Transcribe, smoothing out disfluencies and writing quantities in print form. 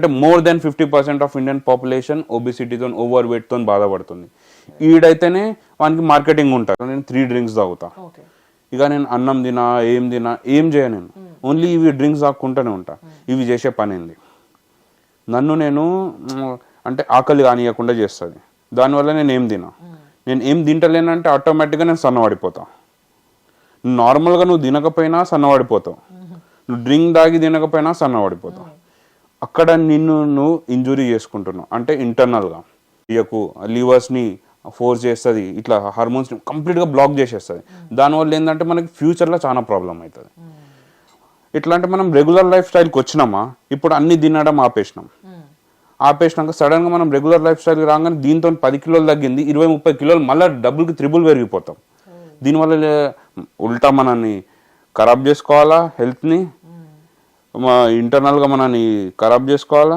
అంటే more than 50% of Indian population ఒబిసిటీతో over వెయిట్తో బాధపడుతుంది. ఈడైతేనే వానికి మార్కెటింగ్ ఉంటుంది. నేను 3 డ్రింక్స్ తాగుతా, ఇక నేను అన్నం తినా ఏం చేయను, నేను ఓన్లీ ఇవి డ్రింక్స్ తాక్కుంటూనే ఉంటా. ఇవి చేసే పని ఏంది, నన్ను నేను అంటే ఆకలి కానియకుండా చేస్తుంది. దానివల్ల నేను ఏం తింటలేనంటే ఆటోమేటిక్గా నేను సన్నబడిపోతా. నార్మల్గా నువ్వు తినకపోయినా సన్నబడిపోతావు, నువ్వు డ్రింక్ తాగి తినకపోయినా సన్నబడిపోతావు. అక్కడ నిన్ను నువ్వు ఇంజురీ చేసుకుంటున్నావు. అంటే ఇంటర్నల్గా ఇయకు లివర్స్ని ఫోర్స్ చేస్తుంది, ఇట్లా హార్మోన్స్ని కంప్లీట్గా బ్లాక్ చేసేస్తుంది. దానివల్ల ఏంటంటే మనకి ఫ్యూచర్లో చాలా ప్రాబ్లం అవుతుంది. ఇట్లా అంటే మనం రెగ్యులర్ లైఫ్ స్టైల్కి వచ్చినామా, ఇప్పుడు అన్ని తినడం ఆపేసినాక సడన్గా మనం రెగ్యులర్ లైఫ్ స్టైల్కి రాగానే దీంతో 10 కిలోలు తగ్గింది, 20-30 కిలోలు మళ్ళీ డబ్బులకి త్రిబుల్ పెరిగిపోతాం. దీనివల్ల ఉల్టా మనల్ని ఖరాబ్ చేసుకోవాలా, హెల్త్ని ఇంటర్నల్గా మనల్ని ఖరాబ్ చేసుకోవాలా.